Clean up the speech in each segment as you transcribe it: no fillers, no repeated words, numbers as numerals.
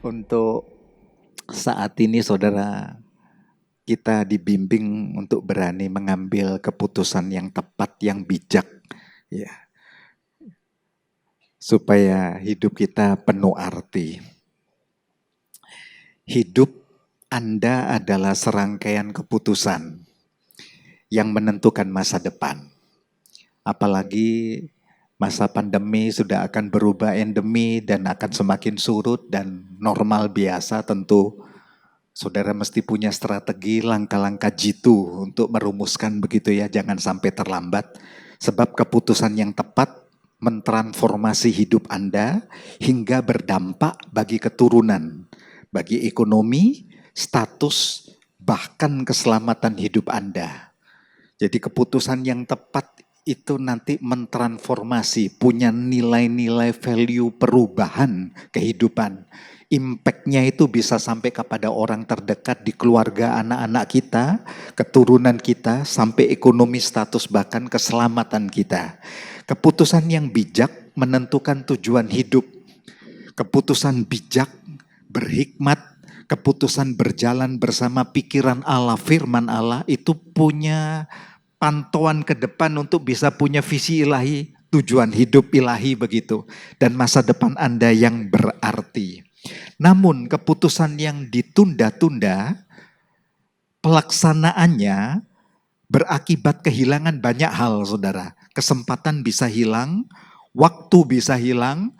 Untuk saat ini saudara, kita dibimbing untuk berani mengambil keputusan yang tepat, yang bijak, ya, supaya hidup kita penuh arti. Hidup Anda adalah serangkaian keputusan yang menentukan masa depan. Apalagi masa pandemi sudah akan berubah endemi dan akan semakin surut dan normal biasa, tentu saudara mesti punya strategi, langkah-langkah jitu untuk merumuskan begitu ya, jangan sampai terlambat. Sebab keputusan yang tepat mentransformasi hidup Anda hingga berdampak bagi keturunan, bagi ekonomi, status, bahkan keselamatan hidup Anda. Jadi keputusan yang tepat itu nanti mentransformasi, punya nilai-nilai value perubahan kehidupan. Impact-nya itu bisa sampai kepada orang terdekat di keluarga, anak-anak kita, keturunan kita, sampai ekonomi, status, bahkan keselamatan kita. Keputusan yang bijak menentukan tujuan hidup. Keputusan bijak, berhikmat, keputusan berjalan bersama pikiran Allah, firman Allah, itu punya pantauan ke depan untuk bisa punya visi ilahi, tujuan hidup ilahi begitu. Dan masa depan Anda yang berarti. Namun keputusan yang ditunda-tunda, pelaksanaannya berakibat kehilangan banyak hal, saudara. Kesempatan bisa hilang, waktu bisa hilang,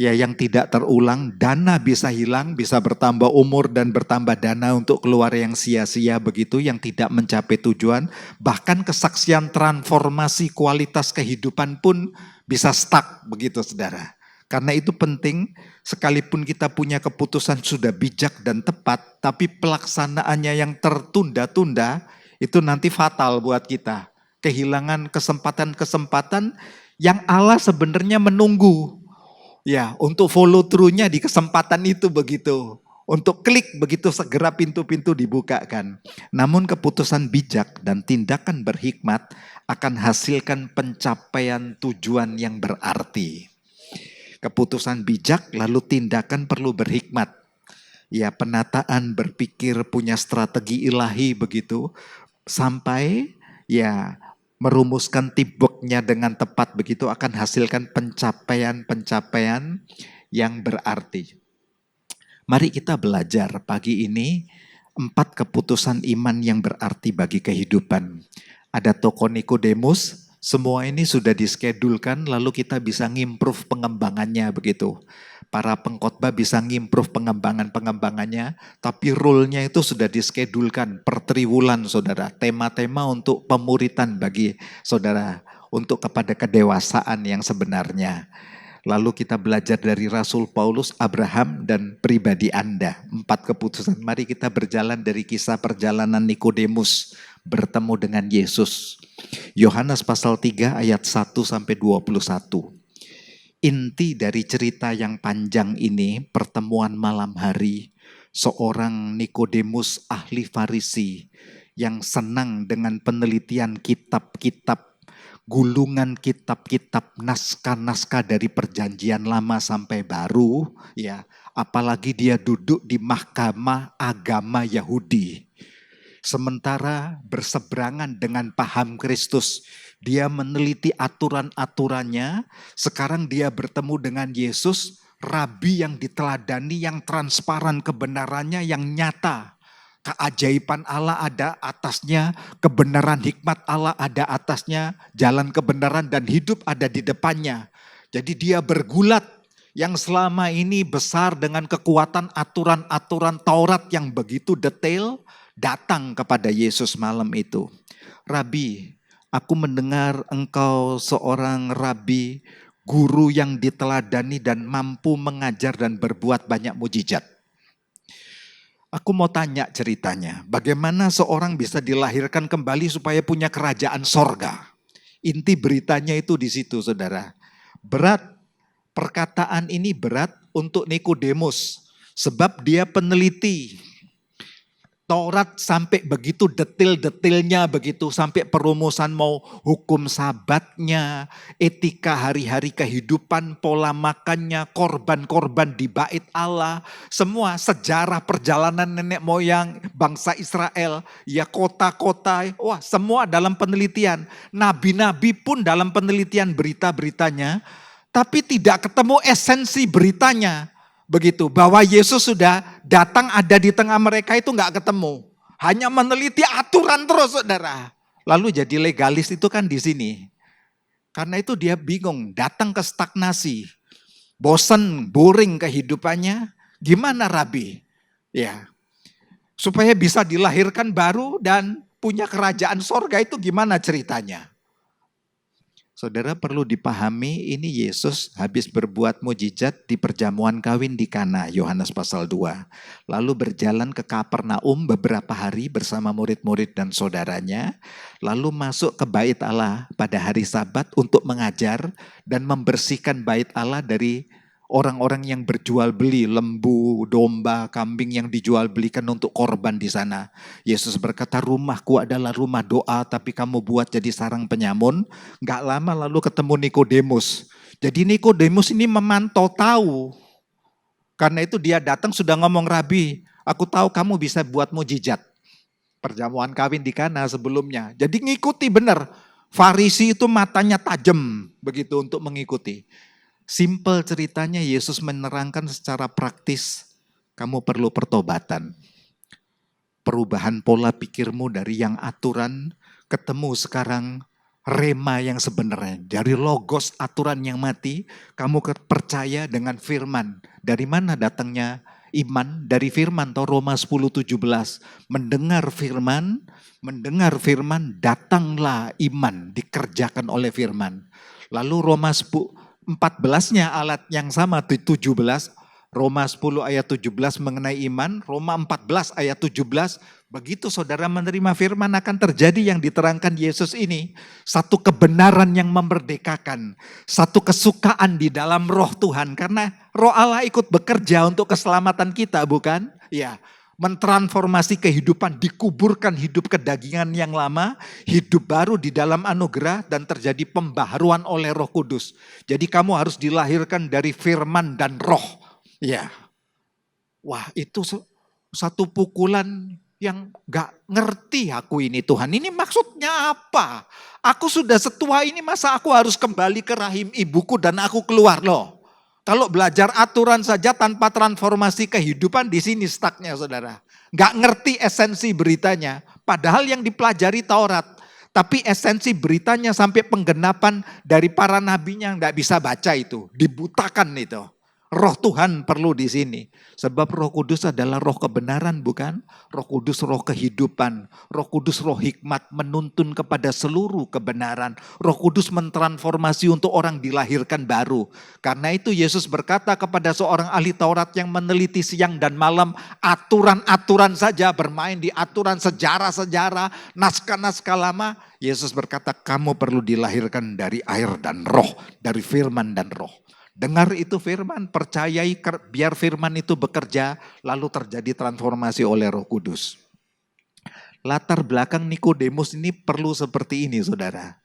ya yang tidak terulang, dana bisa hilang, bisa bertambah umur dan bertambah dana untuk keluar yang sia-sia begitu, yang tidak mencapai tujuan. Bahkan kesaksian transformasi kualitas kehidupan pun bisa stuck begitu saudara. Karena itu penting, sekalipun kita punya keputusan sudah bijak dan tepat, tapi pelaksanaannya yang tertunda-tunda, itu nanti fatal buat kita. Kehilangan kesempatan-kesempatan yang Allah sebenarnya menunggu. Ya, untuk follow through-nya di kesempatan itu begitu. Untuk klik begitu segera pintu-pintu dibukakan. Namun keputusan bijak dan tindakan berhikmat akan hasilkan pencapaian tujuan yang berarti. Keputusan bijak lalu tindakan perlu berhikmat. Ya, penataan berpikir punya strategi ilahi begitu. Sampai ya merumuskan teamwork-nya dengan tepat begitu akan hasilkan pencapaian-pencapaian yang berarti. Mari kita belajar pagi ini 4 keputusan iman yang berarti bagi kehidupan. Ada tokoh Nikodemus, semua ini sudah diskedulkan lalu kita bisa ngimprove pengembangannya begitu. Para pengkhotbah bisa ngimprove pengembangannya, tapi rule-nya itu sudah diskedulkan per triwulan saudara. Tema-tema untuk pemuritan bagi saudara, untuk kepada kedewasaan yang sebenarnya. Lalu kita belajar dari Rasul Paulus, Abraham, dan pribadi Anda. 4 keputusan. Mari kita berjalan dari kisah perjalanan Nikodemus bertemu dengan Yesus. Yohanes pasal 3 ayat 1 sampai 21. Inti dari cerita yang panjang ini, pertemuan malam hari, seorang Nikodemus ahli Farisi yang senang dengan penelitian kitab-kitab, gulungan kitab-kitab, naskah-naskah dari perjanjian lama sampai baru, ya, apalagi dia duduk di mahkamah agama Yahudi. Sementara berseberangan dengan paham Kristus, dia meneliti aturan-aturannya. Sekarang dia bertemu dengan Yesus, Rabi yang diteladani, yang transparan kebenarannya, yang nyata. Keajaiban Allah ada atasnya, kebenaran hikmat Allah ada atasnya, jalan kebenaran dan hidup ada di depannya. Jadi dia bergulat yang selama ini besar dengan kekuatan aturan-aturan Taurat yang begitu detail, datang kepada Yesus malam itu. Rabi, aku mendengar engkau seorang rabi, guru yang diteladani dan mampu mengajar dan berbuat banyak mujizat. Aku mau tanya ceritanya, bagaimana seorang bisa dilahirkan kembali supaya punya kerajaan sorga? Inti beritanya itu di situ saudara. Berat, perkataan ini berat untuk Nikodemus, sebab dia peneliti. Taurat sampai begitu detil-detilnya, begitu sampai perumusan mau hukum sabatnya, etika hari-hari kehidupan, pola makannya, korban-korban di bait Allah, semua sejarah perjalanan nenek moyang bangsa Israel, ya kota-kota, wah semua dalam penelitian. Nabi-nabi pun dalam penelitian berita-beritanya, tapi tidak ketemu esensi beritanya. Begitu, bahwa Yesus sudah datang ada di tengah mereka itu nggak ketemu. Hanya meneliti aturan terus saudara. Lalu jadi legalis itu kan di sini. Karena itu dia bingung, datang ke stagnasi. Bosen, boring kehidupannya. Gimana Rabi? Ya, supaya bisa dilahirkan baru dan punya kerajaan sorga itu gimana ceritanya? Saudara perlu dipahami ini Yesus habis berbuat mujizat di perjamuan kawin di Kana, Yohanes pasal 2. Lalu berjalan ke Kapernaum beberapa hari bersama murid-murid dan saudaranya. Lalu masuk ke bait Allah pada hari Sabat untuk mengajar dan membersihkan bait Allah dari orang-orang yang berjual beli lembu, domba, kambing yang dijual belikan untuk korban di sana. Yesus berkata, rumahku adalah rumah doa, tapi kamu buat jadi sarang penyamun. Gak lama lalu ketemu Nikodemus. Jadi Nikodemus ini memantau tahu. Karena itu dia datang sudah ngomong, Rabi, aku tahu kamu bisa buat mujizat. Perjamuan kawin di Kana sebelumnya. Jadi ngikuti benar. Farisi itu matanya tajam begitu untuk mengikuti. Simple ceritanya Yesus menerangkan secara praktis, kamu perlu pertobatan. Perubahan pola pikirmu dari yang aturan, ketemu sekarang rema yang sebenarnya. Dari logos aturan yang mati, kamu percaya dengan firman. Dari mana datangnya iman? Dari firman, atau Roma 10:17. Mendengar firman, datanglah iman, dikerjakan oleh firman. Lalu Roma 14-nya alat yang sama 17, Roma 10 ayat 17 mengenai iman, Roma 14 ayat 17, begitu saudara menerima firman akan terjadi yang diterangkan Yesus ini. Satu kebenaran yang memerdekakan, satu kesukaan di dalam roh Tuhan, karena roh Allah ikut bekerja untuk keselamatan kita, bukan? Ya. Mentransformasi kehidupan, dikuburkan hidup kedagingan yang lama, hidup baru di dalam anugerah dan terjadi pembaharuan oleh Roh Kudus. Jadi kamu harus dilahirkan dari firman dan roh. Ya. Wah, itu satu pukulan yang gak ngerti aku ini Tuhan. Ini maksudnya apa? Aku sudah setua ini masa aku harus kembali ke rahim ibuku dan aku keluar loh. Kalau belajar aturan saja tanpa transformasi kehidupan di sini stucknya saudara. Gak ngerti esensi beritanya. Padahal yang dipelajari Taurat. Tapi esensi beritanya sampai penggenapan dari para nabinya gak bisa baca itu. Dibutakan itu. Roh Tuhan perlu di sini. Sebab Roh Kudus adalah roh kebenaran bukan? Roh Kudus roh kehidupan. Roh Kudus roh hikmat menuntun kepada seluruh kebenaran. Roh Kudus mentransformasi untuk orang dilahirkan baru. Karena itu Yesus berkata kepada seorang ahli Taurat yang meneliti siang dan malam aturan-aturan saja, bermain di aturan sejarah-sejarah, naskah-naskah lama. Yesus berkata kamu perlu dilahirkan dari air dan roh, dari firman dan roh. Dengar itu firman, percayai biar firman itu bekerja, lalu terjadi transformasi oleh Roh Kudus. Latar belakang Nikodemus ini perlu seperti ini saudara.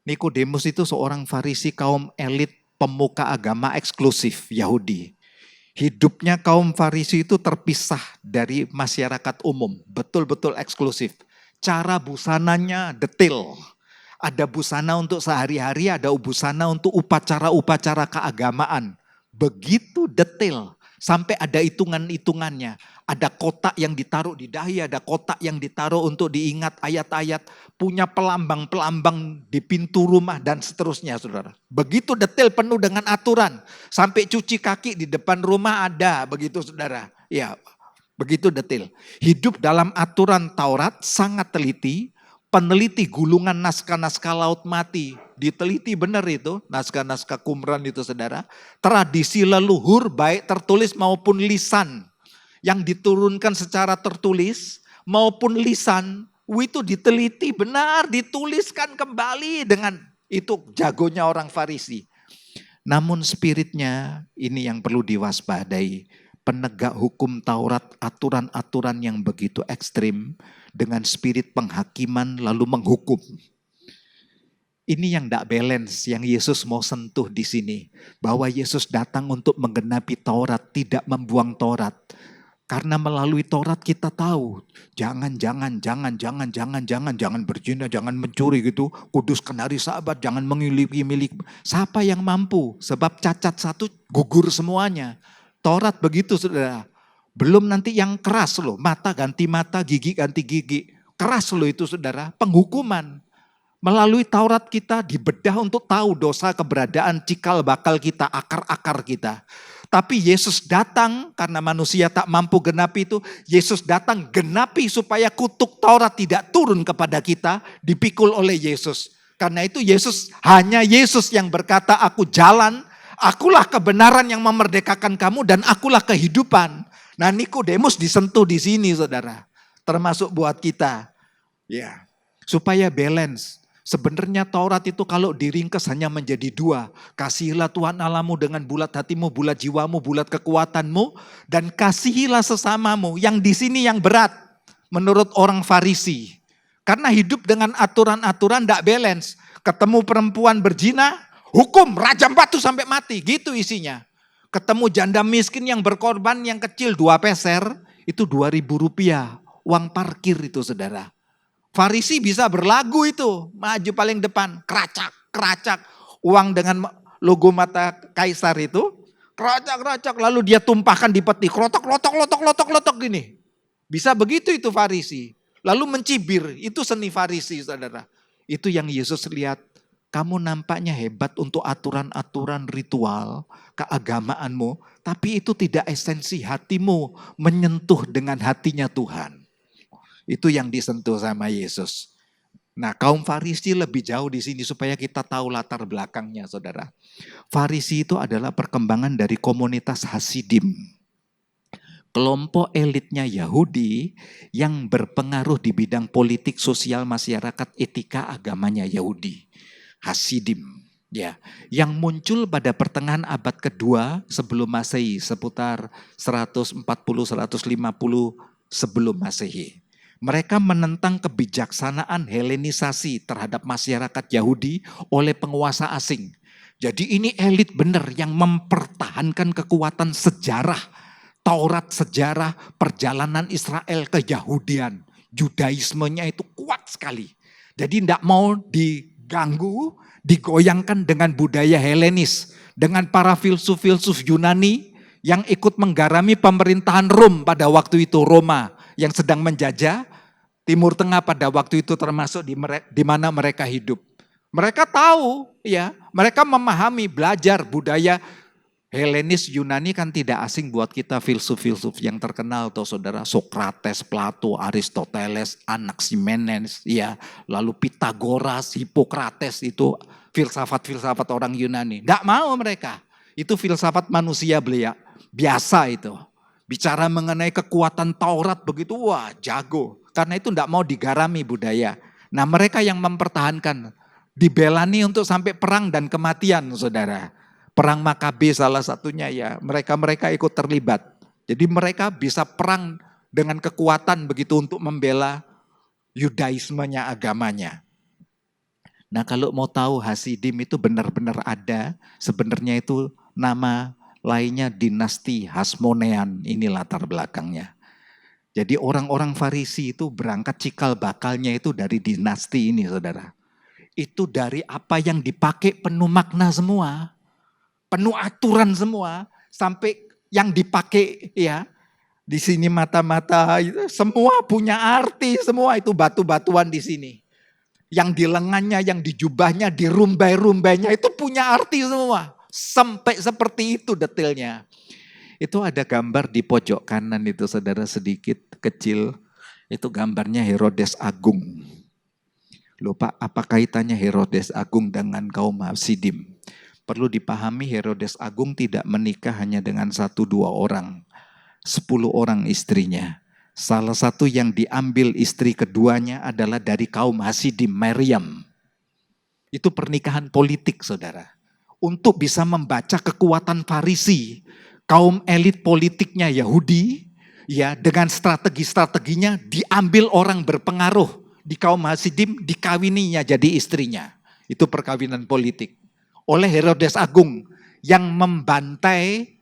Nikodemus itu seorang Farisi kaum elit pemuka agama eksklusif Yahudi. Hidupnya kaum Farisi itu terpisah dari masyarakat umum, betul-betul eksklusif. Cara busananya detail. Ada busana untuk sehari-hari, ada busana untuk upacara-upacara keagamaan. Begitu detail, sampai ada hitungan-hitungannya. Ada kotak yang ditaruh di dahi, ada kotak yang ditaruh untuk diingat ayat-ayat. Punya pelambang-pelambang di pintu rumah dan seterusnya saudara. Begitu detail penuh dengan aturan. Sampai cuci kaki di depan rumah ada, begitu saudara. Ya, begitu detail. Hidup dalam aturan Taurat sangat teliti. Peneliti gulungan naskah-naskah laut mati. Diteliti benar itu, naskah-naskah Qumran itu saudara. Tradisi leluhur baik tertulis maupun lisan. Yang diturunkan secara tertulis maupun lisan. Itu diteliti benar, dituliskan kembali dengan itu jagonya orang Farisi. Namun spiritnya ini yang perlu diwaspadai. penegak hukum Taurat, aturan-aturan yang begitu ekstrim dengan spirit penghakiman lalu menghukum. Ini yang tidak balance, yang Yesus mau sentuh di sini. Bahwa Yesus datang untuk menggenapi Taurat, tidak membuang Taurat. Karena melalui Taurat kita tahu, jangan berzina, jangan mencuri gitu. Kuduskan hari Sabat, jangan memiliki milik. Siapa yang mampu? Sebab cacat satu gugur semuanya. Taurat begitu saudara. Belum nanti yang keras loh, mata ganti mata, gigi ganti gigi. Keras loh itu saudara, penghukuman. Melalui Taurat kita dibedah untuk tahu dosa, keberadaan, cikal bakal kita, akar-akar kita. Tapi Yesus datang karena manusia tak mampu genapi itu. Yesus datang genapi supaya kutuk Taurat tidak turun kepada kita, dipikul oleh Yesus. Karena itu hanya Yesus yang berkata, aku jalan, akulah kebenaran yang memerdekakan kamu dan akulah kehidupan. Nah Nikodemus disentuh di sini saudara. Termasuk buat kita. Ya, supaya balance. Sebenarnya Taurat itu kalau diringkas hanya menjadi dua. Kasihilah Tuhan Allahmu dengan bulat hatimu, bulat jiwamu, bulat kekuatanmu. Dan kasihilah sesamamu. Yang di sini yang berat menurut orang Farisi. Karena hidup dengan aturan-aturan tidak balance. Ketemu perempuan berzina, hukum rajam batu sampai mati. Gitu isinya. Ketemu janda miskin yang berkorban yang kecil 2 peser, itu 2.000 rupiah. Uang parkir itu saudara. Farisi bisa berlagu itu, maju paling depan, keracak, uang dengan logo mata kaisar itu, keracak, lalu dia tumpahkan di peti, klotok gini. Bisa begitu itu Farisi. Lalu mencibir, itu seni Farisi saudara. Itu yang Yesus lihat, kamu nampaknya hebat untuk aturan-aturan ritual, keagamaanmu, tapi itu tidak esensi hatimu menyentuh dengan hatinya Tuhan. Itu yang disentuh sama Yesus. Nah, kaum Farisi lebih jauh di sini supaya kita tahu latar belakangnya, saudara. Farisi itu adalah perkembangan dari komunitas Hasidim. Kelompok elitnya Yahudi yang berpengaruh di bidang politik, sosial, masyarakat, etika, agamanya Yahudi. Hasidim. Ya, yang muncul pada pertengahan abad kedua sebelum Masehi, seputar 140-150 sebelum Masehi. Mereka menentang kebijaksanaan Helenisasi terhadap masyarakat Yahudi oleh penguasa asing. Jadi ini elit benar yang mempertahankan kekuatan sejarah, Taurat sejarah perjalanan Israel ke Yahudian. Judaismenya itu kuat sekali. Jadi tidak mau diganggu, digoyangkan dengan budaya Helenis. Dengan para filsuf-filsuf Yunani yang ikut menggarami pemerintahan Rom pada waktu itu, Roma. Yang sedang menjajah Timur Tengah pada waktu itu termasuk di mana mereka hidup. Mereka tahu, ya, mereka memahami, belajar budaya Helenis Yunani kan tidak asing buat kita filsuf-filsuf yang terkenal tuh saudara, Sokrates, Plato, Aristoteles, Anaximenes, ya, lalu Pitagoras, Hippocrates itu filsafat-filsafat orang Yunani. Enggak mau mereka. Itu filsafat manusia belia, biasa itu. Bicara mengenai kekuatan Taurat begitu, wah jago. Karena itu tidak mau digarami budaya. Nah mereka yang mempertahankan, dibelani untuk sampai perang dan kematian saudara. Perang Makabe salah satunya ya, mereka ikut terlibat. Jadi mereka bisa perang dengan kekuatan begitu untuk membela Yudaismenya, agamanya. Nah kalau mau tahu Hasidim itu benar-benar ada, sebenarnya itu nama lainnya dinasti Hasmonean, ini latar belakangnya. Jadi orang-orang Farisi itu berangkat cikal bakalnya itu dari dinasti ini saudara. Itu dari apa yang dipakai penuh makna semua, penuh aturan semua, sampai yang dipakai ya di sini mata-mata itu semua punya arti, semua itu batu-batuan di sini. Yang di lengannya, yang di jubahnya, di rumbai-rumbainya itu punya arti semua. Sampai seperti itu detailnya. Itu ada gambar di pojok kanan itu saudara sedikit kecil. Itu gambarnya Herodes Agung. Lupa apa kaitannya Herodes Agung dengan kaum Hasidim. Perlu dipahami Herodes Agung tidak menikah hanya dengan 1-2 orang. 10 orang istrinya. Salah satu yang diambil istri keduanya adalah dari kaum Hasidim, Maryam. Itu pernikahan politik saudara. Untuk bisa membaca kekuatan Farisi. kaum elit politiknya Yahudi, ya dengan strategi-strateginya diambil orang berpengaruh di kaum Hasidim, dikawininya jadi istrinya. Itu perkawinan politik. Oleh Herodes Agung yang membantai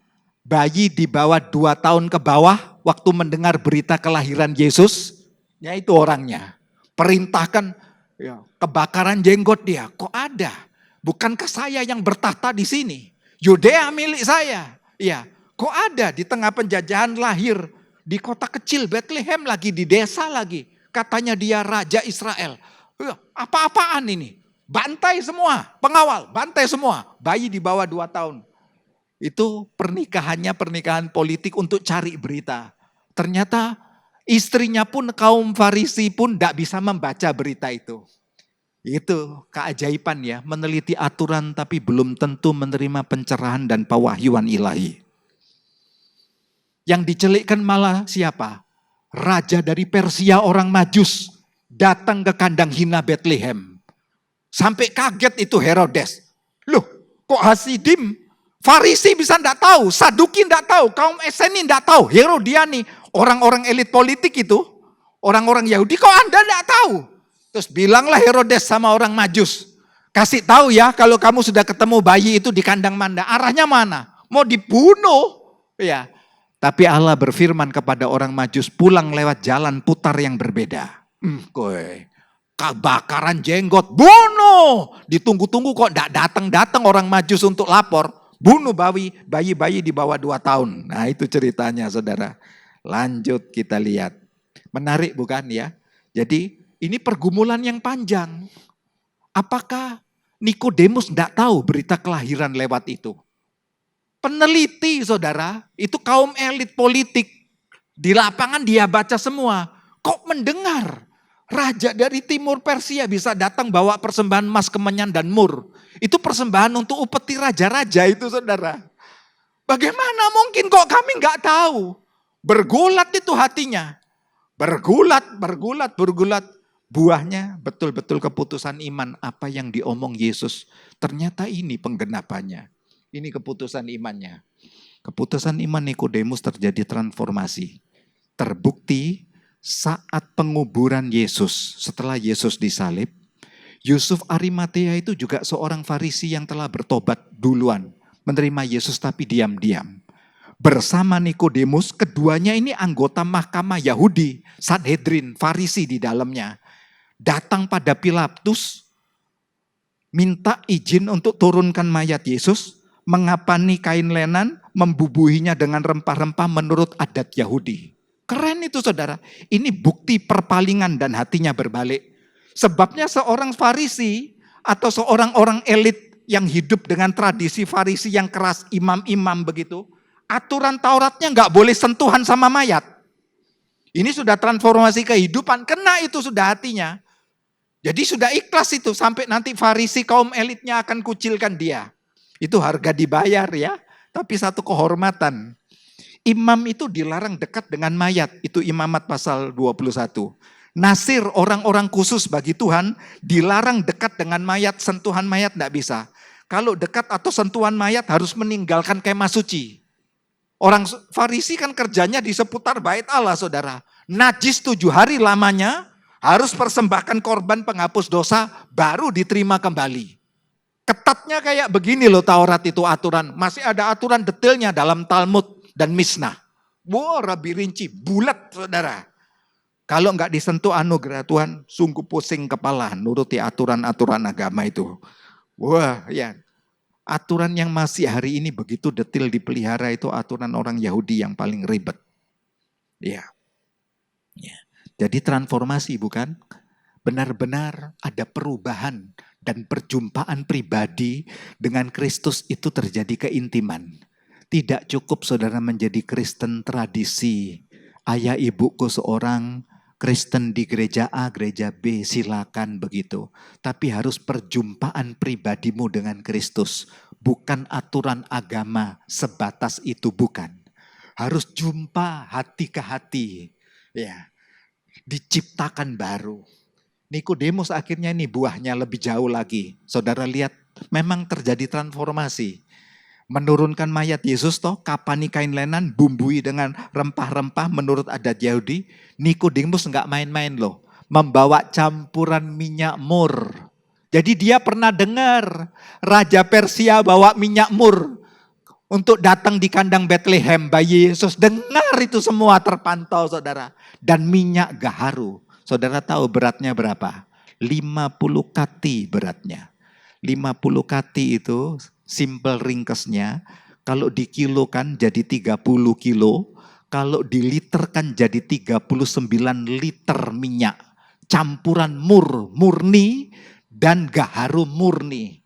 bayi di bawah 2 tahun ke bawah waktu mendengar berita kelahiran Yesus, ya itu orangnya. Perintahkan ya, kebakaran jenggot dia. Kok ada? Bukankah saya yang bertahta di sini? Yudea milik saya. Ya, kok ada di tengah penjajahan lahir di kota kecil Bethlehem lagi, di desa lagi. Katanya dia Raja Israel. Apa-apaan ini? Bantai semua, pengawal, bantai semua. Bayi di bawah 2 tahun. Itu pernikahannya pernikahan politik untuk cari berita. Ternyata istrinya pun kaum Farisi pun tidak bisa membaca berita itu. Itu keajaiban ya, meneliti aturan tapi belum tentu menerima pencerahan dan pewahyuan ilahi. Yang dicelikkan malah siapa? Raja dari Persia orang Majus datang ke kandang hina Bethlehem. Sampai kaget itu Herodes. Loh, kok Hasidim, Farisi bisa enggak tahu, Saduki enggak tahu, kaum Eseni enggak tahu, Herodiani, orang-orang elit politik itu, orang-orang Yahudi, kok Anda enggak tahu? Terus bilanglah Herodes sama orang Majus, kasih tahu ya kalau kamu sudah ketemu bayi itu di kandang manda, arahnya mana? Mau dibunuh. Ya. Tapi Allah berfirman kepada orang Majus, pulang lewat jalan putar yang berbeda. Kebakaran jenggot, bunuh. Ditunggu-tunggu kok enggak datang-datang orang Majus untuk lapor. Bunuh bayi-bayi di bawah 2 tahun. Nah itu ceritanya saudara. Lanjut kita lihat. Menarik bukan ya? Jadi ini pergumulan yang panjang. Apakah Nikodemus enggak tahu berita kelahiran lewat itu? Peneliti saudara, itu kaum elit politik. Di lapangan dia baca semua. Kok mendengar? Raja dari timur Persia bisa datang bawa persembahan emas, kemenyan dan mur. Itu persembahan untuk upeti raja-raja itu saudara. Bagaimana mungkin kok kami enggak tahu? Bergulat itu hatinya. Bergulat. Buahnya betul-betul keputusan iman. Apa yang diomong Yesus. Ternyata ini penggenapannya. Ini keputusan imannya. Keputusan iman Nikodemus terjadi transformasi. Terbukti saat penguburan Yesus. Setelah Yesus disalib. Yusuf Arimatea itu juga seorang Farisi yang telah bertobat duluan. Menerima Yesus tapi diam-diam. Bersama Nikodemus, keduanya ini anggota mahkamah Yahudi. Sanhedrin, Farisi di dalamnya. Datang pada Pilatus. Minta izin untuk turunkan mayat Yesus. Mengapani kain lenan. Membubuhinya dengan rempah-rempah menurut adat Yahudi. Keren itu saudara. Ini bukti perpalingan dan hatinya berbalik. Sebabnya seorang Farisi atau seorang orang elit yang hidup dengan tradisi Farisi yang keras, imam-imam begitu. Aturan Tauratnya nggak boleh sentuhan sama mayat. Ini sudah transformasi kehidupan, kena itu sudah hatinya. Jadi sudah ikhlas itu sampai nanti Farisi kaum elitnya akan kucilkan dia. Itu harga dibayar ya, tapi satu kehormatan. Imam itu dilarang dekat dengan mayat, itu Imamat pasal 21. Nasir, orang-orang khusus bagi Tuhan, dilarang dekat dengan mayat, sentuhan mayat tidak bisa. Kalau dekat atau sentuhan mayat harus meninggalkan kemah suci. Orang Farisi kan kerjanya di seputar bait Allah saudara. Najis 7 hari lamanya, harus persembahkan korban penghapus dosa, baru diterima kembali. Ketatnya kayak begini loh Taurat itu aturan. Masih ada aturan detailnya dalam Talmud dan Mishnah. Wah, rabi rinci, bulat saudara. Kalau enggak disentuh anugerah Tuhan, sungguh pusing kepala nuruti aturan-aturan agama itu. Wah, ya. Aturan yang masih hari ini begitu detail dipelihara itu aturan orang Yahudi yang paling ribet. Ya. Ya. Jadi transformasi bukan? Benar-benar ada perubahan dan perjumpaan pribadi dengan Kristus itu terjadi keintiman. Tidak cukup saudara menjadi Kristen tradisi. Ayah ibuku seorang Kristen di gereja A, gereja B, silakan begitu. Tapi harus perjumpaan pribadimu dengan Kristus. Bukan aturan agama sebatas itu, bukan. Harus jumpa hati ke hati. Ya, diciptakan baru. Nikodemus akhirnya ini buahnya lebih jauh lagi. Saudara lihat, memang terjadi transformasi. Menurunkan mayat Yesus toh, kapani kain lenan, bumbui dengan rempah-rempah menurut adat Yahudi. Nikodemus nggak main-main loh. Membawa campuran minyak mur. Jadi dia pernah dengar Raja Persia bawa minyak mur untuk datang di kandang Bethlehem bayi Yesus. Dengar itu semua terpantau saudara. Dan minyak gaharu. Saudara tahu beratnya berapa? 50 kati beratnya. 50 kati itu simple ringkesnya. Kalau dikilokan jadi 30 kilo. Kalau diliterkan jadi 39 liter minyak. Campuran mur, murni dan gaharu murni.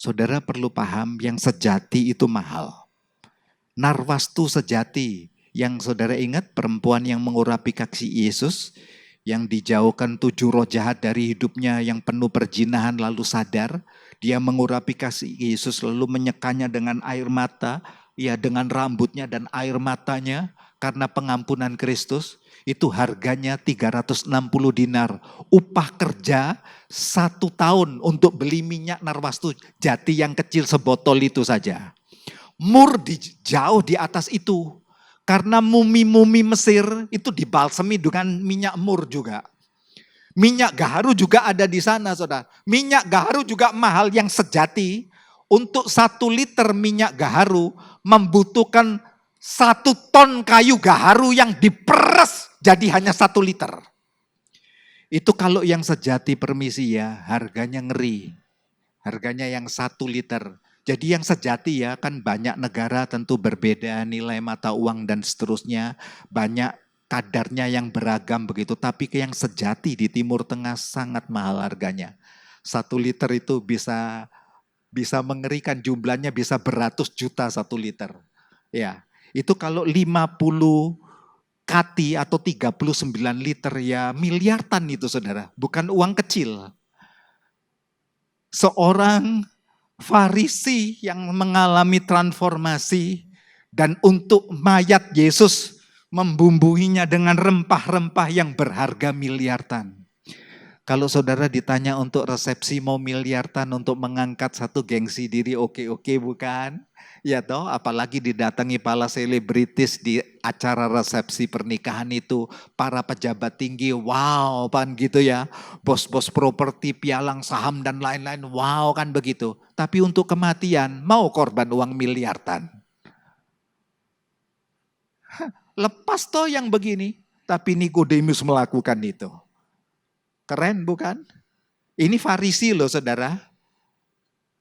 Saudara perlu paham yang sejati itu mahal. Narwastu sejati. Yang saudara ingat perempuan yang mengurapi kaki Yesus. Yang dijauhkan 7 roh jahat dari hidupnya yang penuh perzinahan lalu sadar. Dia mengurapi kasih Yesus lalu menyekanya dengan air mata. Ya dengan rambutnya dan air matanya karena pengampunan Kristus. Itu harganya 360 dinar. Upah kerja 1 tahun untuk beli minyak narwastu jati yang kecil sebotol itu saja. Mur jauh di atas itu. Karena mumi-mumi Mesir itu dibalsemi dengan minyak mur juga. Minyak gaharu juga ada di sana saudara. Minyak gaharu juga mahal yang sejati. Untuk 1 liter minyak gaharu membutuhkan 1 ton kayu gaharu yang diperes jadi hanya 1 liter. Itu kalau yang sejati permisi ya, harganya ngeri. Harganya yang 1 liter. Jadi yang sejati ya kan banyak negara tentu berbeda nilai mata uang dan seterusnya. Banyak kadarnya yang beragam begitu. Tapi yang sejati di Timur Tengah sangat mahal harganya. 1 liter itu bisa mengerikan, jumlahnya bisa beratus juta 1 liter. Ya, itu kalau 50 kati atau 39 liter ya miliaran itu saudara. Bukan uang kecil. Seorang Farisi yang mengalami transformasi dan untuk mayat Yesus membumbuinya dengan rempah-rempah yang berharga miliaran. Kalau saudara ditanya untuk resepsi mau miliaran untuk mengangkat satu gengsi diri oke-oke bukan? Ya toh, apalagi didatangi para selebritis di acara resepsi pernikahan itu. Para pejabat tinggi, wow kan gitu ya. Bos-bos properti, pialang saham dan lain-lain, wow kan begitu. Tapi untuk kematian, mau korban uang miliaran. Lepas toh yang begini, tapi Nikodemus melakukan itu. Keren bukan? Ini Farisi loh saudara.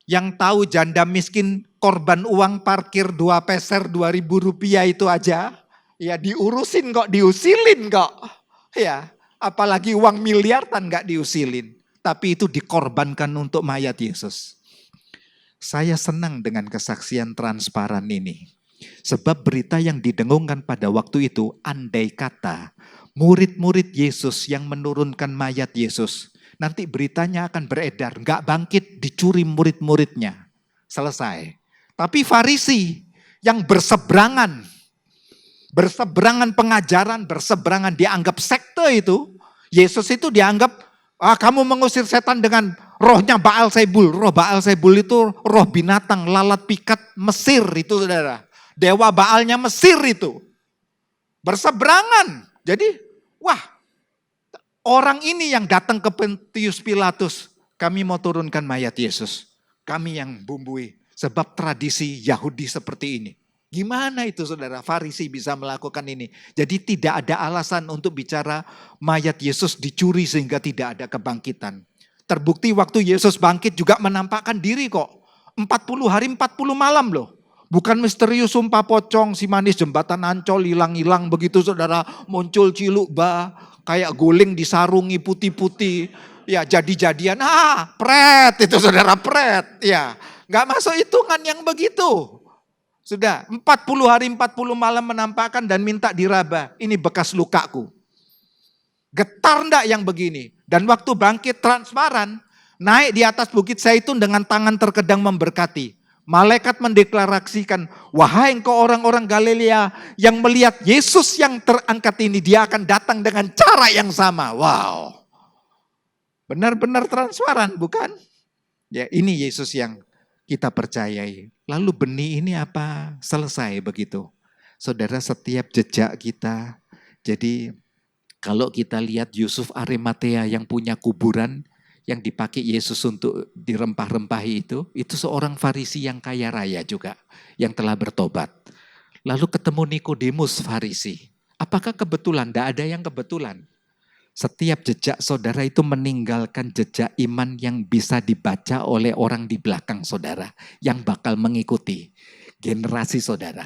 Yang tahu janda miskin korban uang parkir 2 peser 2.000 rupiah itu aja. Ya diurusin kok, diusilin kok. Ya, apalagi uang miliaran gak diusilin. Tapi itu dikorbankan untuk mayat Yesus. Saya senang dengan kesaksian transparan ini. Sebab berita yang didengungkan pada waktu itu andai kata murid-murid Yesus yang menurunkan mayat Yesus. Nanti beritanya akan beredar, gak bangkit, dicuri murid-muridnya. Selesai. Tapi Farisi yang berseberangan pengajaran, berseberangan dianggap sekte itu. Yesus itu dianggap, kamu mengusir setan dengan rohnya Baalzebul. Roh Baalzebul itu roh binatang, lalat pikat Mesir itu saudara. Dewa Baalnya Mesir itu. Berseberangan. Jadi, wah. Orang ini yang datang ke Pontius Pilatus, kami mau turunkan mayat Yesus. Kami yang bumbui, sebab tradisi Yahudi seperti ini. Gimana itu saudara, Farisi bisa melakukan ini? Jadi tidak ada alasan untuk bicara mayat Yesus dicuri sehingga tidak ada kebangkitan. Terbukti waktu Yesus bangkit juga menampakkan diri kok. 40 hari 40 malam loh. Bukan misterius sumpah pocong, si manis jembatan Ancol hilang-hilang begitu saudara. Muncul ciluk kayak guling disarungi putih-putih. Ya jadi-jadian, pret itu saudara pret. Ya gak masuk hitungan yang begitu. Sudah 40 hari 40 malam menampakkan dan minta diraba. Ini bekas lukaku. Getar enggak yang begini? Dan waktu bangkit transparan, naik di atas bukit Zaitun dengan tangan terkedang memberkati. Malaikat mendeklarasikan, wahai engkau orang-orang Galilea yang melihat Yesus yang terangkat ini, dia akan datang dengan cara yang sama. Wow. Benar-benar transparan bukan? Ya ini Yesus yang kita percayai. Lalu benih ini apa? Selesai begitu. Saudara, setiap jejak kita. Jadi kalau kita lihat Yusuf Arimatea yang punya kuburan yang dipakai Yesus untuk dirempah-rempahi itu seorang Farisi yang kaya raya juga, yang telah bertobat. Lalu ketemu Nikodemus Farisi. Apakah kebetulan? Tidak ada yang kebetulan. Setiap jejak saudara itu meninggalkan jejak iman yang bisa dibaca oleh orang di belakang saudara, yang bakal mengikuti generasi saudara.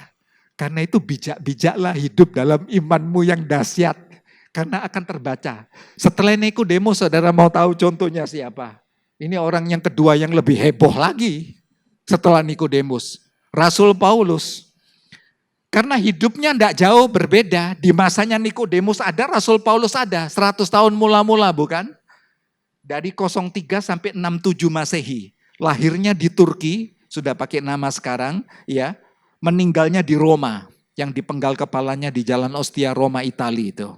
Karena itu bijak-bijaklah hidup dalam imanmu yang dahsyat. Karena akan terbaca. Setelah Nikodemus, saudara mau tahu contohnya siapa? Ini orang yang kedua yang lebih heboh lagi setelah Nikodemus. Rasul Paulus. Karena hidupnya tidak jauh berbeda. Di masanya Nikodemus ada, Rasul Paulus ada. 100 tahun mula-mula bukan? Dari 03 sampai 67 Masehi. Lahirnya di Turki, sudah pakai nama sekarang, ya. Meninggalnya di Roma, yang dipenggal kepalanya di Jalan Ostia Roma, Italia itu.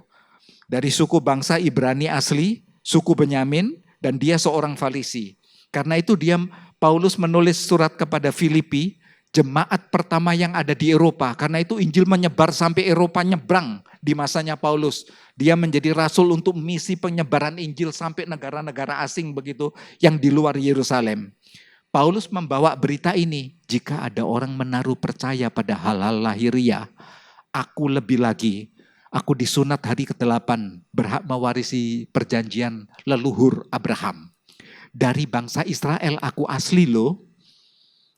Dari suku bangsa Ibrani asli, suku Benyamin, dan dia seorang Farisi. Karena itu Paulus menulis surat kepada Filipi, jemaat pertama yang ada di Eropa. Karena itu Injil menyebar sampai Eropa, nyebrang di masanya Paulus. Dia menjadi rasul untuk misi penyebaran Injil sampai negara-negara asing begitu yang di luar Yerusalem. Paulus membawa berita ini, jika ada orang menaruh percaya pada hal-hal lahiriah, aku lebih lagi. Aku disunat hari ke-8, berhak mewarisi perjanjian leluhur Abraham. Dari bangsa Israel aku asli loh.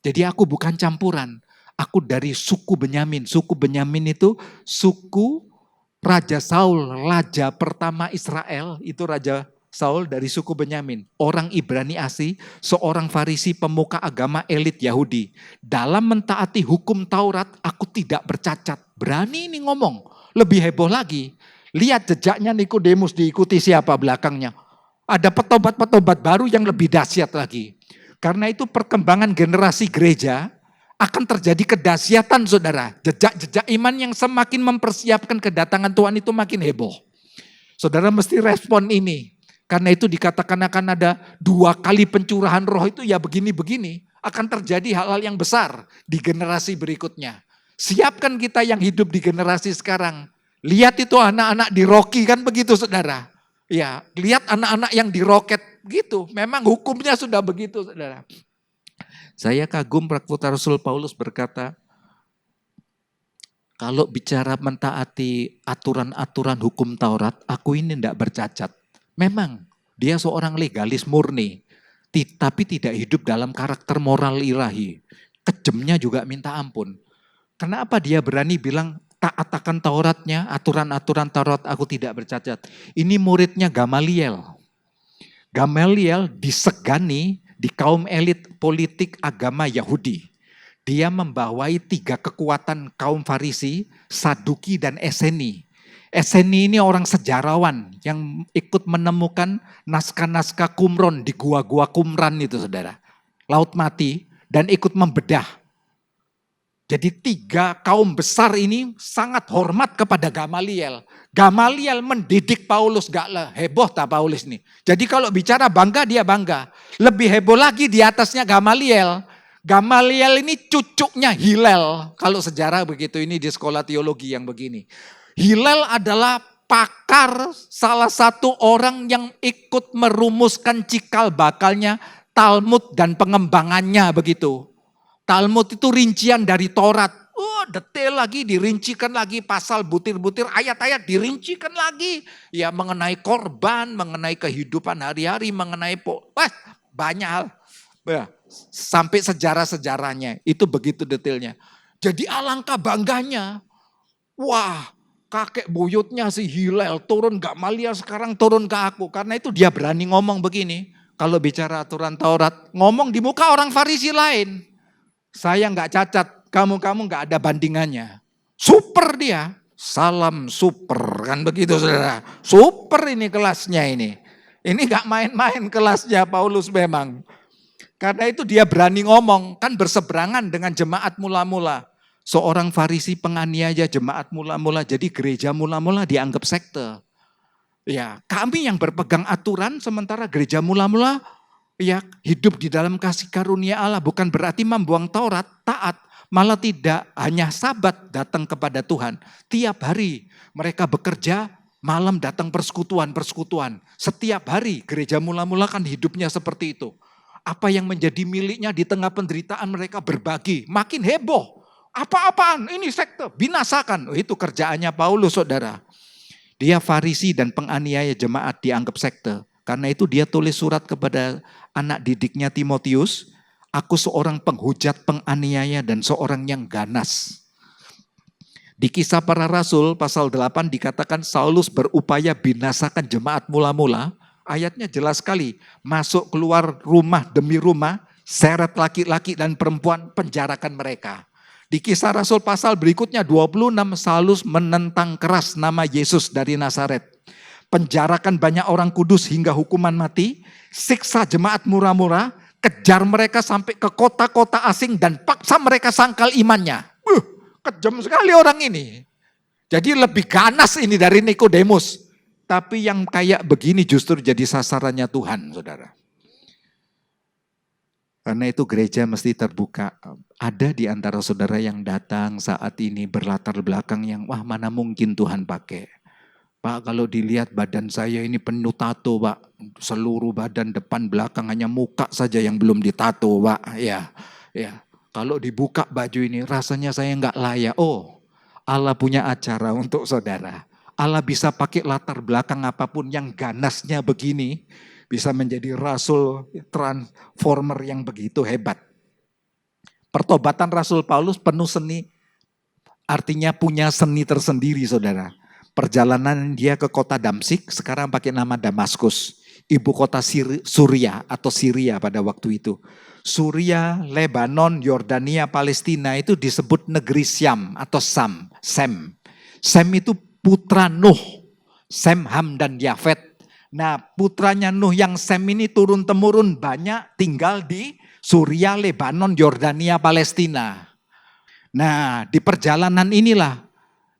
Jadi aku bukan campuran. Aku dari suku Benyamin. Suku Benyamin itu suku Raja Saul, raja pertama Israel, itu Raja Saul dari suku Benyamin. Orang Ibrani asli, seorang Farisi pemuka agama elit Yahudi. Dalam mentaati hukum Taurat, aku tidak bercacat. Berani ini ngomong. Lebih heboh lagi, lihat jejaknya Nikodemus diikuti siapa belakangnya. Ada petobat-petobat baru yang lebih dahsyat lagi. Karena itu perkembangan generasi gereja akan terjadi kedahsyatan saudara. Jejak-jejak iman yang semakin mempersiapkan kedatangan Tuhan itu makin heboh. Saudara mesti respon ini. Karena itu dikatakan akan ada 2 kali pencurahan roh itu ya begini-begini. Akan terjadi hal-hal yang besar di generasi berikutnya. Siapkan kita yang hidup di generasi sekarang. Lihat itu anak-anak di Rocky kan begitu saudara. Ya, lihat anak-anak yang diroket gitu. Memang hukumnya sudah begitu saudara. Saya kagum waktu Rasul Paulus berkata, kalau bicara mentaati aturan-aturan hukum Taurat, aku ini tidak bercacat. Memang dia seorang legalis murni, tapi tidak hidup dalam karakter moral ilahi. Kejemnya juga minta ampun. Kenapa dia berani bilang taat akan Tauratnya, aturan-aturan Taurat aku tidak bercacat. Ini muridnya Gamaliel. Gamaliel disegani di kaum elit politik agama Yahudi. Dia membawai 3 kekuatan kaum Farisi, Saduki dan Eseni. Eseni ini orang sejarawan yang ikut menemukan naskah-naskah Qumran di gua-gua Qumran itu saudara. Laut Mati dan ikut membedah. Jadi 3 kaum besar ini sangat hormat kepada Gamaliel. Gamaliel mendidik Paulus, gak heboh tak Paulus nih. Jadi kalau bicara bangga dia bangga. Lebih heboh lagi di atasnya Gamaliel. Gamaliel ini cucunya Hillel. Kalau sejarah begitu ini di sekolah teologi yang begini. Hillel adalah pakar salah satu orang yang ikut merumuskan cikal bakalnya Talmud dan pengembangannya begitu. Talmud itu rincian dari Taurat. Detail lagi, dirincikan lagi pasal butir-butir, ayat-ayat dirincikan lagi. Ya mengenai korban, mengenai kehidupan hari-hari, mengenai banyak hal. Ya, sampai sejarah-sejarahnya, itu begitu detailnya. Jadi alangkah bangganya. Wah, kakek buyutnya si Hillel turun Gamaliel sekarang turun ke aku. Karena itu dia berani ngomong begini. Kalau bicara aturan Taurat, ngomong di muka orang Farisi lain. Saya nggak cacat, kamu nggak ada bandingannya. Super dia, salam super kan begitu saudara. Super ini kelasnya ini. Ini nggak main-main kelasnya Paulus memang. Karena itu dia berani ngomong, kan berseberangan dengan jemaat mula-mula. Seorang Farisi penganiaya jemaat mula-mula, jadi gereja mula-mula dianggap sekte. Ya, kami yang berpegang aturan sementara gereja mula-mula Ya, hidup di dalam kasih karunia Allah bukan berarti membuang Taurat, taat, malah tidak, hanya Sabat datang kepada Tuhan. Tiap hari mereka bekerja, malam datang persekutuan-persekutuan. Setiap hari gereja mula-mula kan hidupnya seperti itu. Apa yang menjadi miliknya di tengah penderitaan mereka berbagi, makin heboh. Apa-apaan, ini sekte, binasakan. Oh, itu kerjaannya Paulus, saudara. Dia Farisi dan penganiaya jemaat dianggap sekte. Karena itu dia tulis surat kepada anak didiknya Timotius, aku seorang penghujat, penganiaya, dan seorang yang ganas. Di Kisah Para Rasul pasal 8 dikatakan Saulus berupaya binasakan jemaat mula-mula. Ayatnya jelas sekali, masuk keluar rumah demi rumah, seret laki-laki dan perempuan, penjarakan mereka. Di Kisah Rasul pasal berikutnya 26, Saulus menentang keras nama Yesus dari Nazaret. Penjarakan banyak orang kudus hingga hukuman mati, siksa jemaat murah-murah, kejar mereka sampai ke kota-kota asing dan paksa mereka sangkal imannya. Kejam sekali orang ini. Jadi lebih ganas ini dari Nikodemus. Tapi yang kayak begini justru jadi sasarannya Tuhan, saudara. Karena itu gereja mesti terbuka. Ada di antara saudara yang datang saat ini berlatar belakang yang wah mana mungkin Tuhan pakai. Pak, kalau dilihat badan saya ini penuh tato, Pak. Seluruh badan depan belakang hanya muka saja yang belum ditato, Pak. Ya. Kalau dibuka baju ini rasanya saya nggak layak. Oh, Allah punya acara untuk saudara. Allah bisa pakai latar belakang apapun yang ganasnya begini. Bisa menjadi rasul transformer yang begitu hebat. Pertobatan Rasul Paulus penuh seni. Artinya punya seni tersendiri, saudara. Perjalanan dia ke kota Damsik, sekarang pakai nama Damaskus. Ibu kota Suria atau Syria pada waktu itu. Suria, Lebanon, Yordania, Palestina itu disebut negeri Syam atau Sem. Sem itu putra Nuh, Sem, Ham, dan Yafet. Nah, putranya Nuh yang Sem ini turun-temurun banyak tinggal di Suria, Lebanon, Yordania, Palestina. Nah, di perjalanan inilah,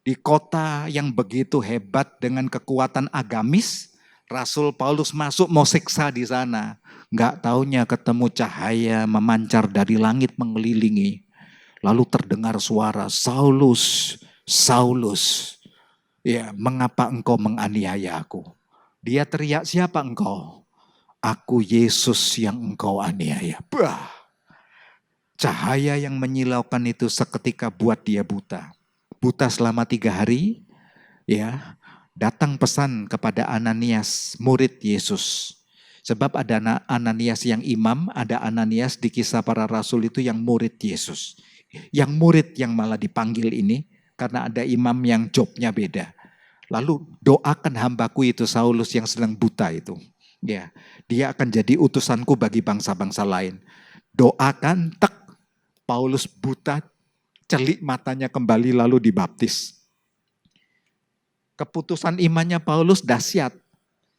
di kota yang begitu hebat dengan kekuatan agamis, Rasul Paulus masuk mau siksa di sana. Enggak taunya ketemu cahaya memancar dari langit mengelilingi. Lalu terdengar suara, Saulus, Saulus. Ya, mengapa engkau menganiaya aku? Dia teriak, siapa engkau? Aku Yesus yang engkau aniaya. Bah. Cahaya yang menyilaukan itu seketika buat dia buta. Buta selama 3 hari, ya. Datang pesan kepada Ananias, murid Yesus. Sebab ada Ananias yang imam, ada Ananias di Kisah Para Rasul itu yang murid Yesus. Yang murid yang malah dipanggil ini, karena ada imam yang jobnya beda. Lalu doakan hambaku itu Saulus yang sedang buta itu. Ya, dia akan jadi utusanku bagi bangsa-bangsa lain. Doakan, Paulus buta, celik matanya kembali lalu dibaptis. Keputusan imannya Paulus dahsyat.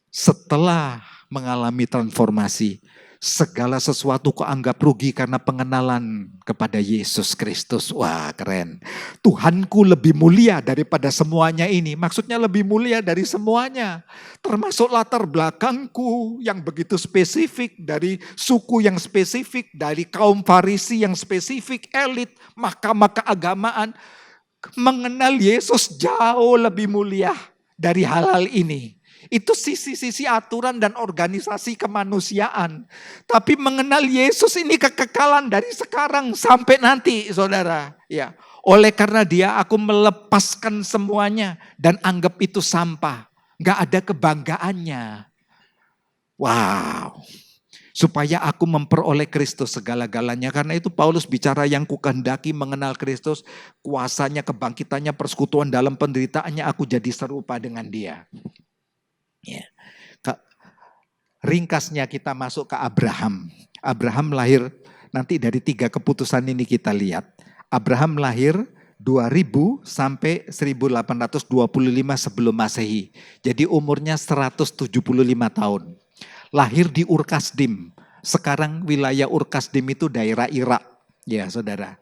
Setelah mengalami transformasi, segala sesuatu kok anggap rugi karena pengenalan kepada Yesus Kristus. Wah, keren. Tuhanku lebih mulia daripada semuanya ini. Maksudnya lebih mulia dari semuanya. Termasuk latar belakangku yang begitu spesifik, dari suku yang spesifik, dari kaum Farisi yang spesifik, elit, mahkamah keagamaan. Mengenal Yesus jauh lebih mulia dari hal-hal ini. Itu sisi-sisi aturan dan organisasi kemanusiaan. Tapi mengenal Yesus ini kekekalan dari sekarang sampai nanti, saudara. Ya, oleh karena dia aku melepaskan semuanya dan anggap itu sampah. Gak ada kebanggaannya. Wow. Supaya aku memperoleh Kristus segala-galanya. Karena itu Paulus bicara yang kukehendaki mengenal Kristus. Kuasanya, kebangkitannya, persekutuan dalam penderitaannya aku jadi serupa dengan dia. Ya. Ringkasnya kita masuk ke Abraham. Abraham lahir, nanti dari 3 keputusan ini kita lihat. Abraham lahir 2000 sampai 1825 sebelum Masehi. Jadi umurnya 175 tahun. Lahir di Ur-Kasdim. Sekarang wilayah Ur-Kasdim itu daerah Irak. Ya, saudara.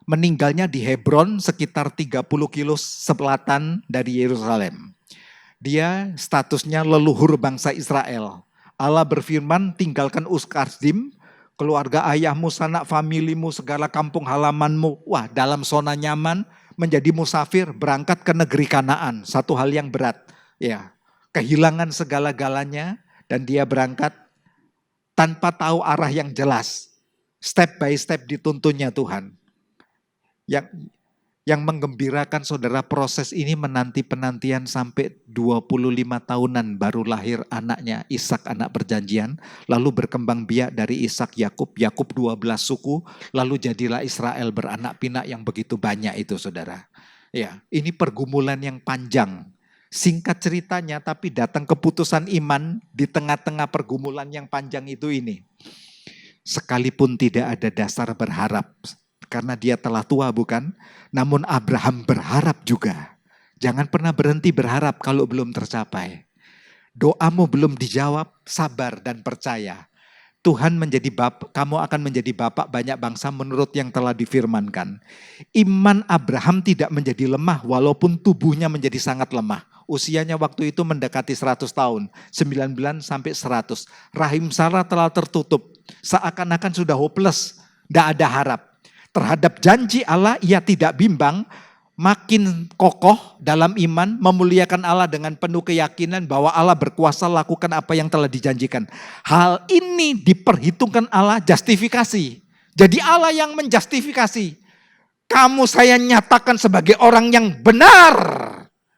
Meninggalnya di Hebron sekitar 30 kilo selatan dari Yerusalem. Dia statusnya leluhur bangsa Israel. Allah berfirman, tinggalkan Urs-Kasdim, keluarga ayahmu, sanak familimu, segala kampung halamanmu. Wah, dalam zona nyaman, menjadi musafir, berangkat ke negeri Kanaan. Satu hal yang berat. Ya, kehilangan segala-galanya, dan dia berangkat tanpa tahu arah yang jelas. Step by step dituntunnya Tuhan. Yang menggembirakan saudara, proses ini penantian sampai 25 tahunan baru lahir anaknya Ishak, anak perjanjian. Lalu berkembang biak dari Ishak Yakub 12 suku. Lalu jadilah Israel beranak pinak yang begitu banyak itu saudara. Ya, ini pergumulan yang panjang. Singkat ceritanya, tapi datang keputusan iman di tengah-tengah pergumulan yang panjang itu ini. Sekalipun tidak ada dasar berharap, karena dia telah tua bukan? Namun Abraham berharap juga. Jangan pernah berhenti berharap kalau belum tercapai. Doamu belum dijawab, sabar dan percaya. Tuhan menjadi bapak, kamu akan menjadi bapak banyak bangsa menurut yang telah difirmankan. Iman Abraham tidak menjadi lemah walaupun tubuhnya menjadi sangat lemah. Usianya waktu itu mendekati 100 tahun, 9 sampai 100. Rahim Sarah telah tertutup, seakan-akan sudah hopeless, tidak ada harap. Terhadap janji Allah ia tidak bimbang, makin kokoh dalam iman, memuliakan Allah dengan penuh keyakinan bahwa Allah berkuasa lakukan apa yang telah dijanjikan. Hal ini diperhitungkan Allah justifikasi. Jadi Allah yang menjustifikasi. Kamu saya nyatakan sebagai orang yang benar.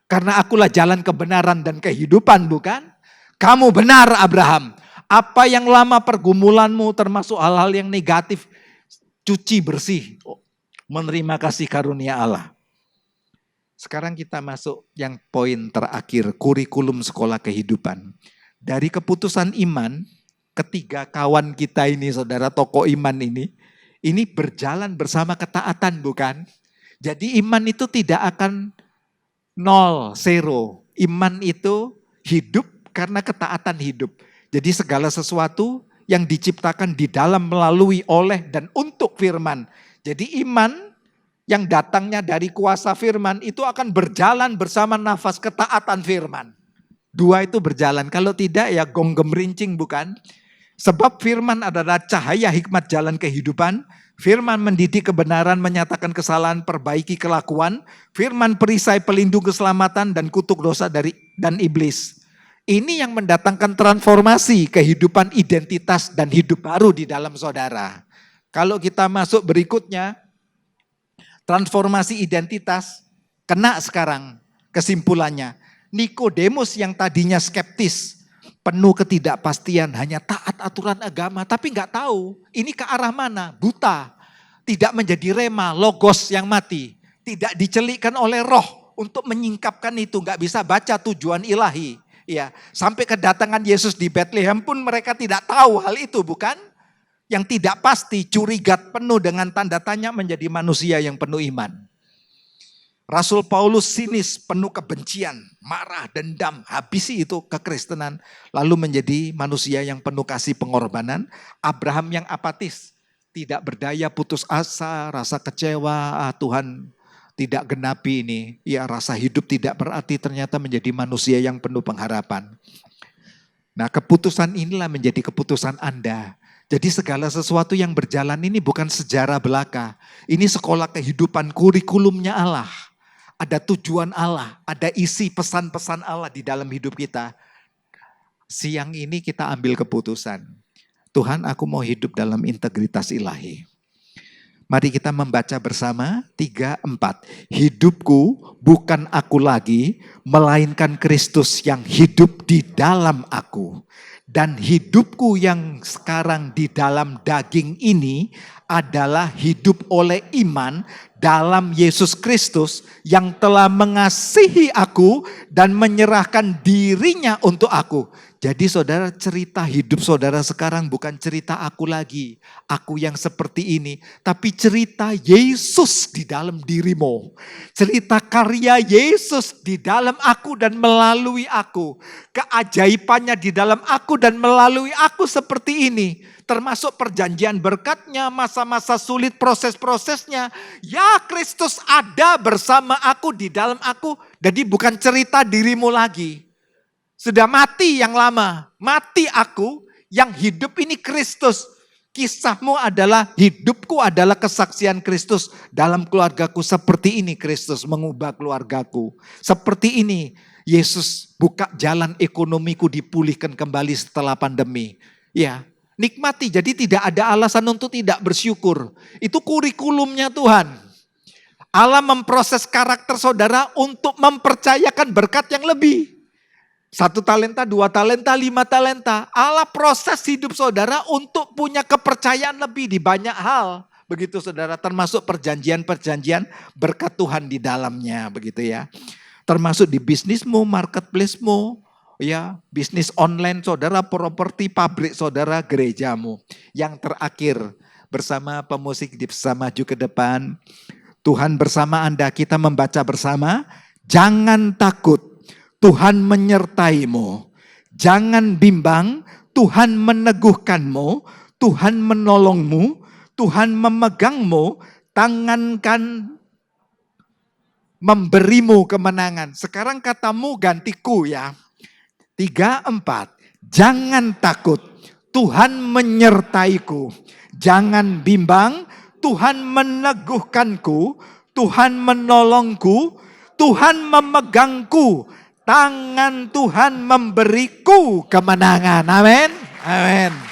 Karena akulah jalan kebenaran dan kehidupan bukan? Kamu benar Abraham. Apa yang lama pergumulanmu termasuk hal-hal yang negatif, cuci bersih, menerima kasih karunia Allah. Sekarang kita masuk yang poin terakhir, kurikulum sekolah kehidupan. Dari keputusan iman, ketiga kawan kita ini, saudara tokoh iman ini berjalan bersama ketaatan bukan? Jadi iman itu tidak akan nol, zero. Iman itu hidup karena ketaatan hidup. Jadi segala sesuatu yang diciptakan di dalam, melalui, oleh, dan untuk firman. Jadi iman yang datangnya dari kuasa firman itu akan berjalan bersama nafas ketaatan firman. Dua itu berjalan, kalau tidak ya gong gemerincing bukan? Sebab firman adalah cahaya hikmat jalan kehidupan. Firman mendidik kebenaran, menyatakan kesalahan, perbaiki kelakuan. Firman perisai pelindung keselamatan dan kutuk dosa dan iblis. Ini yang mendatangkan transformasi kehidupan, identitas dan hidup baru di dalam saudara. Kalau kita masuk berikutnya, transformasi identitas, kena sekarang kesimpulannya. Nikodemus yang tadinya skeptis, penuh ketidakpastian, hanya taat aturan agama, tapi nggak tahu ini ke arah mana, buta. Tidak menjadi rema, logos yang mati. Tidak dicelikkan oleh roh untuk menyingkapkan itu, nggak bisa baca tujuan ilahi. Ya, sampai kedatangan Yesus di Bethlehem pun mereka tidak tahu hal itu bukan? Yang tidak pasti, curiga penuh dengan tanda tanya, menjadi manusia yang penuh iman. Rasul Paulus sinis, penuh kebencian, marah, dendam, habisi itu kekristenan. Lalu menjadi manusia yang penuh kasih pengorbanan. Abraham yang apatis, tidak berdaya, putus asa, rasa kecewa, Tuhan tidak genapi ini. Ya, rasa hidup tidak berarti, ternyata menjadi manusia yang penuh pengharapan. Nah, keputusan inilah menjadi keputusan Anda. Jadi segala sesuatu yang berjalan ini bukan sejarah belaka. Ini sekolah kehidupan, kurikulumnya Allah. Ada tujuan Allah, ada isi pesan-pesan Allah di dalam hidup kita. Siang ini kita ambil keputusan. Tuhan, aku mau hidup dalam integritas ilahi. Mari kita membaca bersama 3, 4. Hidupku bukan aku lagi, melainkan Kristus yang hidup di dalam aku. Dan hidupku yang sekarang di dalam daging ini adalah hidup oleh iman dalam Yesus Kristus yang telah mengasihi aku dan menyerahkan dirinya untuk aku. Jadi saudara, cerita hidup saudara sekarang bukan cerita aku lagi, aku yang seperti ini. Tapi cerita Yesus di dalam dirimu. Cerita karya Yesus di dalam aku dan melalui aku. Keajaibannya di dalam aku dan melalui aku seperti ini. Termasuk perjanjian berkatnya, masa-masa sulit, proses-prosesnya. Ya, Kristus ada bersama aku, di dalam aku. Jadi bukan cerita dirimu lagi. Sudah mati yang lama, mati aku, yang hidup ini Kristus. Kisahmu adalah, hidupku adalah kesaksian Kristus dalam keluargaku. Seperti ini Kristus mengubah keluargaku. Seperti ini Yesus buka jalan ekonomiku dipulihkan kembali setelah pandemi. Ya, nikmati. Jadi tidak ada alasan untuk tidak bersyukur. Itu kurikulumnya Tuhan. Allah memproses karakter saudara untuk mempercayakan berkat yang lebih. 1 talenta, 2 talenta, 5 talenta. Allah proses hidup saudara untuk punya kepercayaan lebih di banyak hal. Begitu saudara, termasuk perjanjian-perjanjian berkat Tuhan di dalamnya. Begitu ya. Termasuk di bisnismu, marketplace-mu. Ya, bisnis online saudara, properti pabrik saudara, gerejamu. Yang terakhir, bersama pemusik bisa maju ke depan. Tuhan bersama Anda, kita membaca bersama. Jangan takut. Tuhan menyertaimu. Jangan bimbang, Tuhan meneguhkanmu, Tuhan menolongmu, Tuhan memegangmu, tangan kan memberimu kemenangan. Sekarang katamu gantiku ya. 3, 4. Jangan takut, Tuhan menyertaiku. Jangan bimbang, Tuhan meneguhkanku, Tuhan menolongku, Tuhan memegangku. Tangan Tuhan memberiku kemenangan. Amin. Amin.